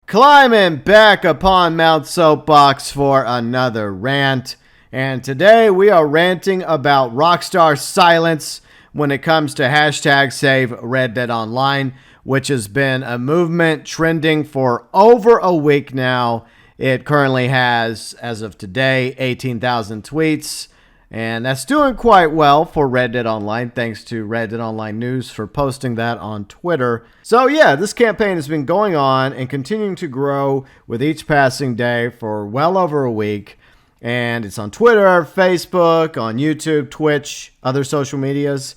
Climbing back upon Mount Soapbox for another rant. And today we are ranting about Rockstar's silence when it comes to hashtag Save Red Dead Online, which has been a movement trending for over a week now. It currently has, as of today, 18,000 tweets. And that's doing quite well for Red Dead Online, thanks to Red Dead Online News for posting that on Twitter. So yeah, this campaign has been going on and continuing to grow with each passing day for well over a week. And it's on Twitter, Facebook, on YouTube, Twitch, other social medias.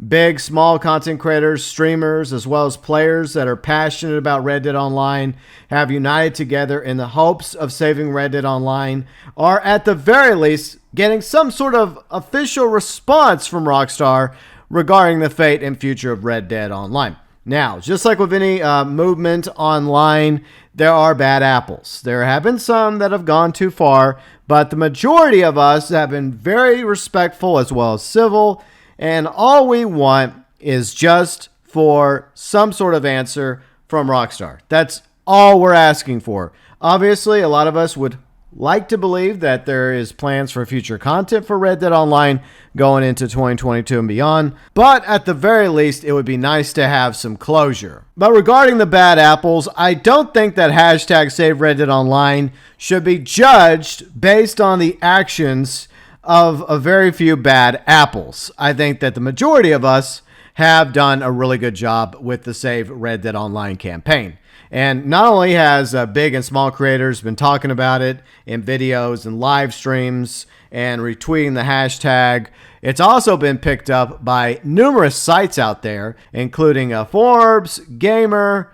Big, small content creators, streamers, as well as players that are passionate about Red Dead Online have united together in the hopes of saving Red Dead Online, or at the very least, getting some sort of official response from Rockstar regarding the fate and future of Red Dead Online. Now, just like with any movement online, there are bad apples. There have been some that have gone too far, but the majority of us have been very respectful as well as civil. And all we want is just for some sort of answer from Rockstar. That's all we're asking for. Obviously, a lot of us would like to believe that there is plans for future content for Red Dead Online going into 2022 and beyond. But at the very least, it would be nice to have some closure. But regarding the bad apples, I don't think that hashtag Save Red Dead Online should be judged based on the actions of a very few bad apples. I think that the majority of us have done a really good job with the Save Red Dead Online campaign. And not only has big and small creators been talking about it in videos and live streams and retweeting the hashtag, it's also been picked up by numerous sites out there, including Forbes, Gamer,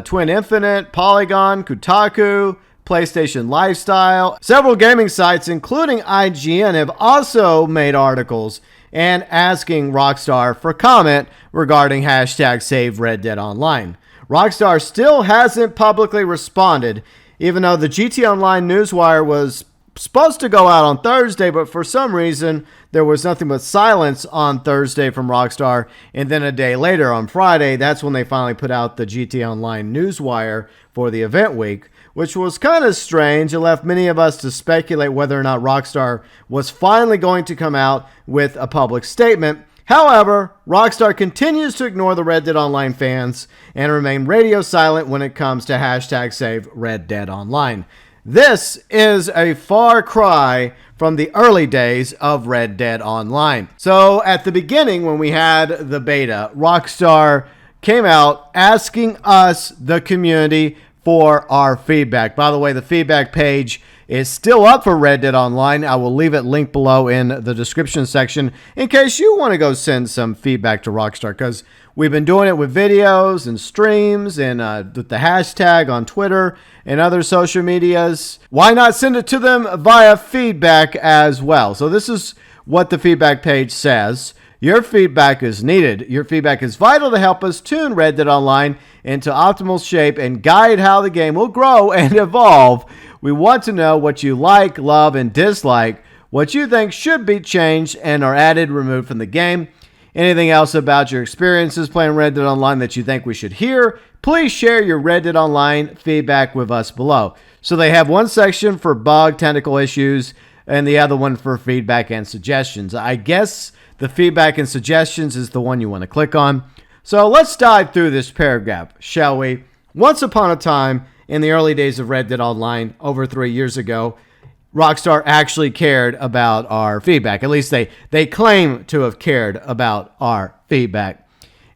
Twin Infinite, Polygon, Kotaku, PlayStation Lifestyle. Several gaming sites, including IGN, have also made articles and asking Rockstar for comment regarding hashtag Save Red Dead Online. Rockstar still hasn't publicly responded, even though the GT Online newswire was supposed to go out on Thursday, but for some reason there was nothing but silence on Thursday from Rockstar, and then a day later on Friday, that's when they finally put out the GT Online newswire for the event week, which was kind of strange. It left many of us to speculate whether or not Rockstar was finally going to come out with a public statement. However, Rockstar continues to ignore the Red Dead Online fans and remain radio silent when it comes to hashtag Save Red Dead Online. This is a far cry from the early days of Red Dead Online. So at the beginning, when we had the beta, Rockstar came out asking us, the community, for our feedback. By the way, the feedback page is still up for Red Dead Online. I will leave it linked below in the description section in case you want to go send some feedback to Rockstar, because we've been doing it with videos and streams and with the hashtag on Twitter and other social medias. Why not send it to them via feedback as well? So this is what the feedback page says. Your feedback is needed. Your feedback is vital to help us tune Red Dead Online into optimal shape and guide how the game will grow and evolve. We want to know what you like, love, and dislike, what you think should be changed and are added, removed from the game. Anything else about your experiences playing Red Dead Online that you think we should hear, please share your Red Dead Online feedback with us below. So they have one section for bug, technical issues, and the other one for feedback and suggestions. I guess the feedback and suggestions is the one you want to click on. So let's dive through this paragraph, shall we? Once upon a time, in the early days of Red Dead Online, over 3 years ago, Rockstar actually cared about our feedback. At least they claim to have cared about our feedback.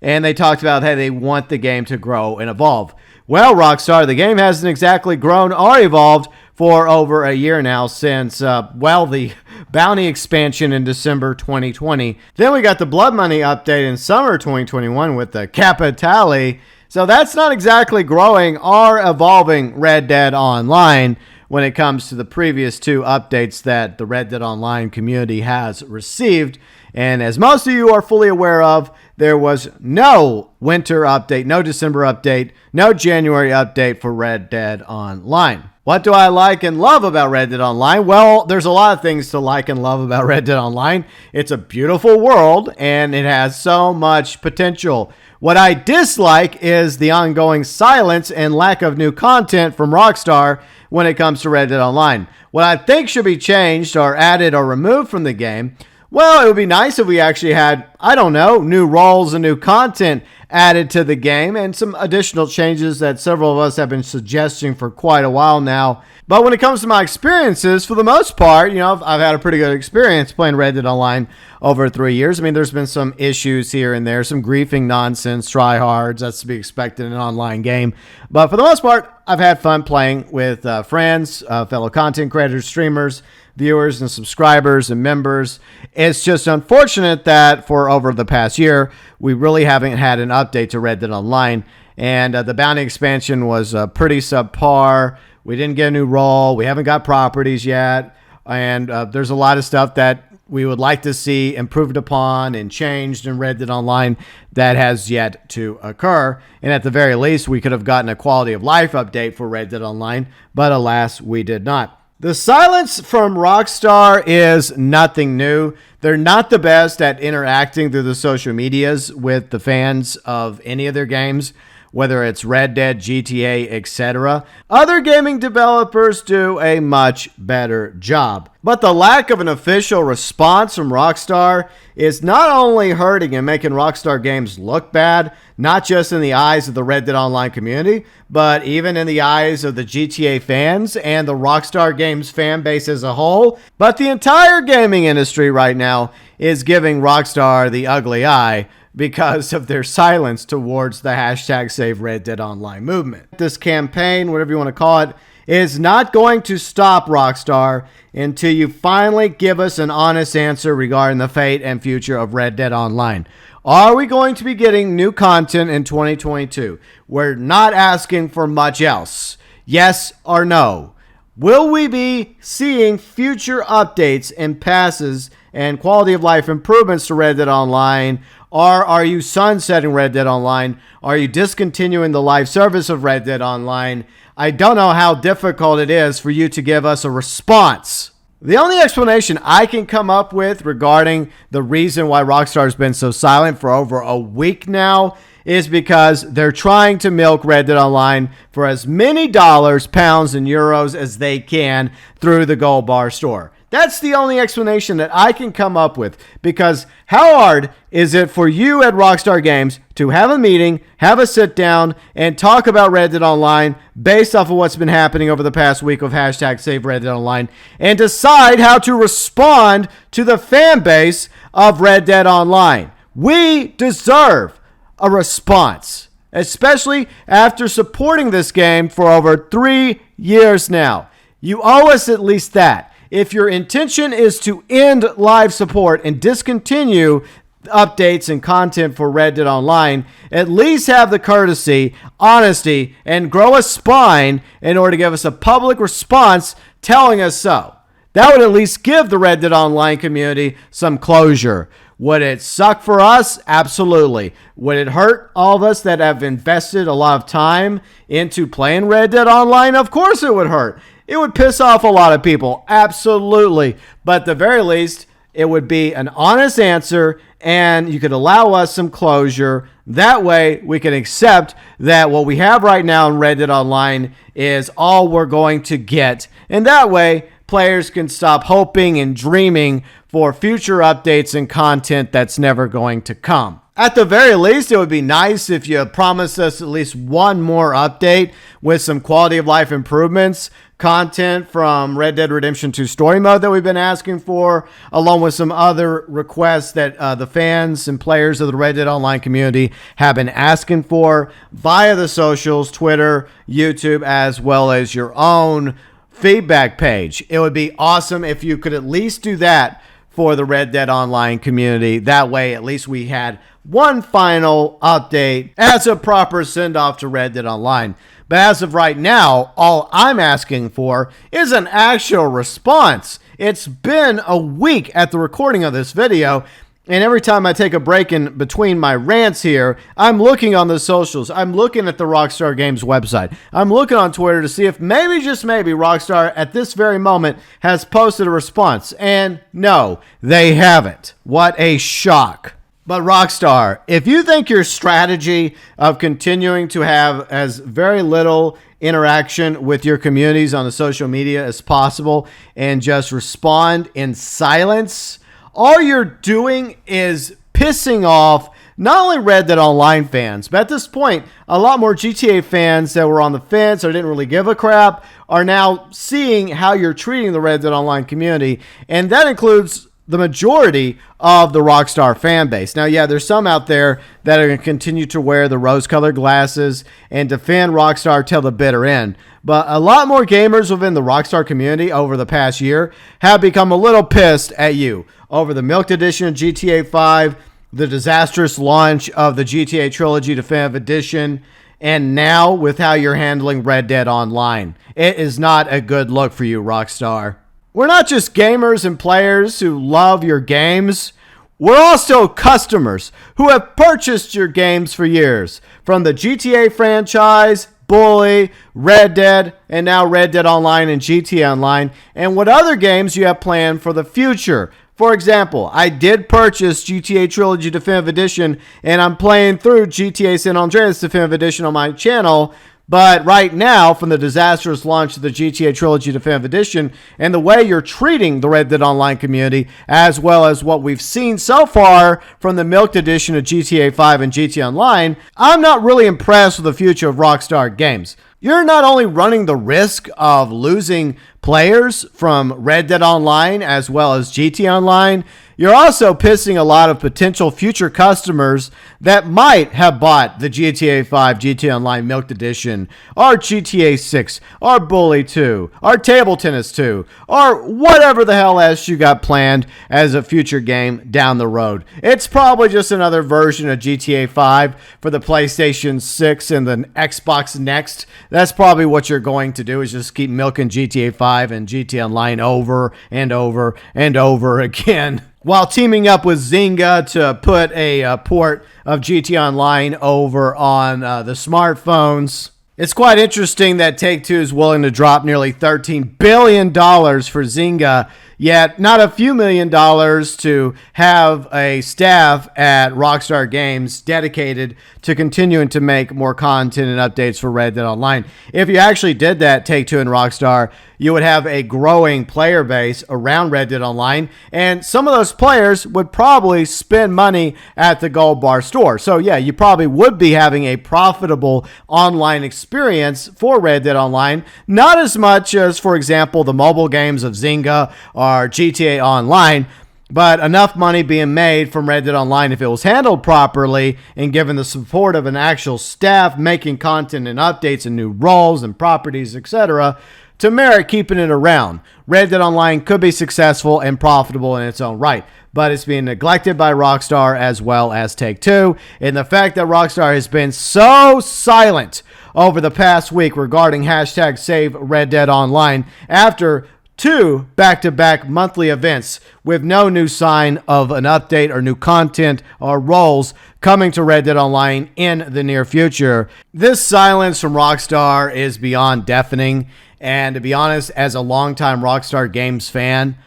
And they talked about how they want the game to grow and evolve. Well, Rockstar, the game hasn't exactly grown or evolved for over a year now since, the bounty expansion in December 2020. Then we got the Blood Money update in summer 2021 with the Capitale. So that's not exactly growing or evolving Red Dead Online when it comes to the previous two updates that the Red Dead Online community has received. And as most of you are fully aware of, there was no winter update, no December update, no January update for Red Dead Online. What do I like and love about Red Dead Online? Well, there's a lot of things to like and love about Red Dead Online. It's a beautiful world, and it has so much potential. What I dislike is the ongoing silence and lack of new content from Rockstar when it comes to Red Dead Online. What I think should be changed or added or removed from the game, well, it would be nice if we actually had, I don't know, new roles and new content added to the game and some additional changes that several of us have been suggesting for quite a while now. But when it comes to my experiences, for the most part, I've had a pretty good experience playing Red Dead Online over 3 years. I mean, there's been some issues here and there, some griefing nonsense, tryhards, that's to be expected in an online game. But for the most part, I've had fun playing with friends, fellow content creators, streamers, viewers, and subscribers and members. It's just unfortunate that for over the past year, we really haven't had an update to Red Dead Online. And the bounty expansion was pretty subpar. We didn't get a new role. We haven't got properties yet. And there's a lot of stuff that we would like to see improved upon and changed in Red Dead Online that has yet to occur. And at the very least, we could have gotten a quality of life update for Red Dead Online, but alas, we did not. The silence from Rockstar is nothing new. They're not the best at interacting through the social medias with the fans of any of their games, whether it's Red Dead, GTA, etc. Other gaming developers do a much better job. But the lack of an official response from Rockstar is not only hurting and making Rockstar Games look bad, not just in the eyes of the Red Dead Online community, but even in the eyes of the GTA fans and the Rockstar Games fan base as a whole. But the entire gaming industry right now is giving Rockstar the ugly eye because of their silence towards the hashtag Save Red Dead Online movement. This campaign, whatever you want to call it, is not going to stop Rockstar until you finally give us an honest answer regarding the fate and future of Red Dead Online. Are we going to be getting new content in 2022? We're not asking for much else. Yes or no? Will we be seeing future updates and passes and quality of life improvements to Red Dead Online? Or are you sunsetting Red Dead Online? Are you discontinuing the live service of Red Dead Online? I don't know how difficult it is for you to give us a response. The only explanation I can come up with regarding the reason why Rockstar has been so silent for over a week now is because they're trying to milk Red Dead Online for as many dollars, pounds, and euros as they can through the Gold Bar store. That's the only explanation that I can come up with, because how hard is it for you at Rockstar Games to have a meeting, have a sit down, and talk about Red Dead Online based off of what's been happening over the past week of hashtag Save Red Dead Online, and decide how to respond to the fan base of Red Dead Online? We deserve a response, especially after supporting this game for over 3 years now. You owe us at least that. If your intention is to end live support and discontinue updates and content for Red Dead Online, at least have the courtesy, honesty, and grow a spine in order to give us a public response telling us so. That would at least give the Red Dead Online community some closure. Would it suck for us? Absolutely. Would it hurt all of us that have invested a lot of time into playing Red Dead Online? Of course it would hurt. It would piss off a lot of people. Absolutely. But at the very least, it would be an honest answer and you could allow us some closure. That way we can accept that what we have right now in Red Dead Online is all we're going to get. And that way players can stop hoping and dreaming for future updates and content that's never going to come. At the very least, it would be nice if you promised us at least one more update with some quality of life improvements, content from Red Dead Redemption 2 Story Mode that we've been asking for, along with some other requests that the fans and players of the Red Dead Online community have been asking for via the socials, Twitter, YouTube, as well as your own feedback page. It would be awesome if you could at least do that for the Red Dead Online community. That way, at least we had one final update as a proper send-off to Red Dead Online. But as of right now, all I'm asking for is an actual response. It's been a week at the recording of this video, and every time I take a break in between my rants here, I'm looking on the socials. I'm looking at the Rockstar Games website. I'm looking on Twitter to see if maybe, just maybe, Rockstar at this very moment has posted a response. And no, they haven't. What a shock. But Rockstar, if you think your strategy of continuing to have as very little interaction with your communities on the social media as possible and just respond in silence, all you're doing is pissing off not only Red Dead Online fans, but at this point, a lot more GTA fans that were on the fence or didn't really give a crap are now seeing how you're treating the Red Dead Online community. And that includes the majority of the Rockstar fan base. Now, yeah, there's some out there that are going to continue to wear the rose-colored glasses and defend Rockstar till the bitter end. But a lot more gamers within the Rockstar community over the past year have become a little pissed at you over the milked edition of GTA 5, the disastrous launch of the GTA Trilogy Definitive Edition, and now with how you're handling Red Dead Online. It is not a good look for you, Rockstar. We're not just gamers and players who love your games. We're also customers who have purchased your games for years. From the GTA franchise, Bully, Red Dead, and now Red Dead Online and GTA Online, and what other games you have planned for the future. For example, I did purchase GTA Trilogy Definitive Edition, and I'm playing through GTA San Andreas Definitive Edition on my channel. But right now, from the disastrous launch of the GTA Trilogy Definitive Edition and the way you're treating the Red Dead Online community, as well as what we've seen so far from the milked edition of GTA 5 and GTA Online, I'm not really impressed with the future of Rockstar Games. You're not only running the risk of losing players from Red Dead Online as well as GTA Online, you're also pissing a lot of potential future customers that might have bought the GTA 5, GTA Online Milked Edition, or GTA 6, or Bully 2, or Table Tennis 2, or whatever the hell else you got planned as a future game down the road. It's probably just another version of GTA 5 for the PlayStation 6 and the Xbox Next. That's probably what you're going to do, is just keep milking GTA 5 and GTA Online over and over and over again, while teaming up with Zynga to put a port of GTA Online over on the smartphones. It's quite interesting that Take-Two is willing to drop nearly $13 billion for Zynga, yet not a few $1,000,000 to have a staff at Rockstar Games dedicated to continuing to make more content and updates for Red Dead Online. If you actually did that, Take-Two and Rockstar, you would have a growing player base around Red Dead Online, and some of those players would probably spend money at the Gold Bar store. So yeah, you probably would be having a profitable online experience for Red Dead Online, not as much as, for example, the mobile games of Zynga or GTA Online, but enough money being made from Red Dead Online if it was handled properly and given the support of an actual staff making content and updates and new roles and properties, etc., to merit keeping it around. Red Dead Online could be successful and profitable in its own right, but it's being neglected by Rockstar as well as Take-Two. And the fact that Rockstar has been so silent over the past week regarding hashtag Save Red Dead Online after 2 back-to-back monthly events with no new sign of an update or new content or roles coming to Red Dead Online in the near future. This silence from Rockstar is beyond deafening. And to be honest, as a longtime Rockstar Games fan,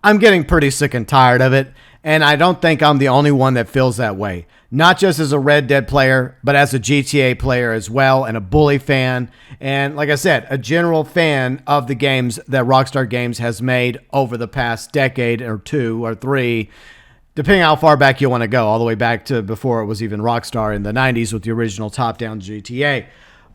I'm getting pretty sick and tired of it. And I don't think I'm the only one that feels that way. Not just as a Red Dead player, but as a GTA player as well, and a Bully fan. And like I said, a general fan of the games that Rockstar Games has made over the past decade or 2 or 3, depending how far back you want to go, all the way back to before it was even Rockstar in the 90s with the original top-down GTA.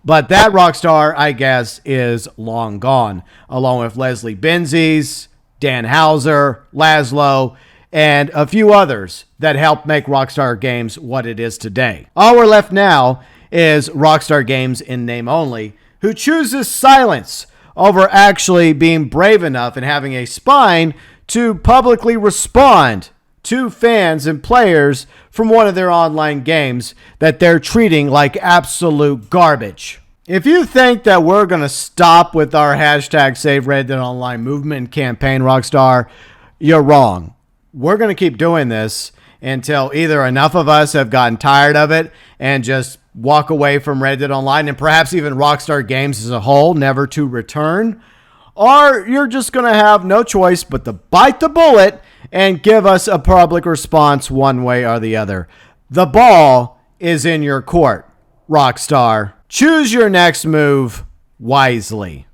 But that Rockstar, I guess, is long gone, along with Leslie Benzies, Dan Houser, Laszlo, and a few others that helped make Rockstar Games what it is today. All we're left now is Rockstar Games in name only, who chooses silence over actually being brave enough and having a spine to publicly respond to fans and players from one of their online games that they're treating like absolute garbage. If you think that we're going to stop with our hashtag Save Red Dead Online movement and campaign, Rockstar, you're wrong. We're going to keep doing this until either enough of us have gotten tired of it and just walk away from Red Dead Online and perhaps even Rockstar Games as a whole, never to return, or you're just going to have no choice but to bite the bullet and give us a public response one way or the other. The ball is in your court, Rockstar. Choose your next move wisely.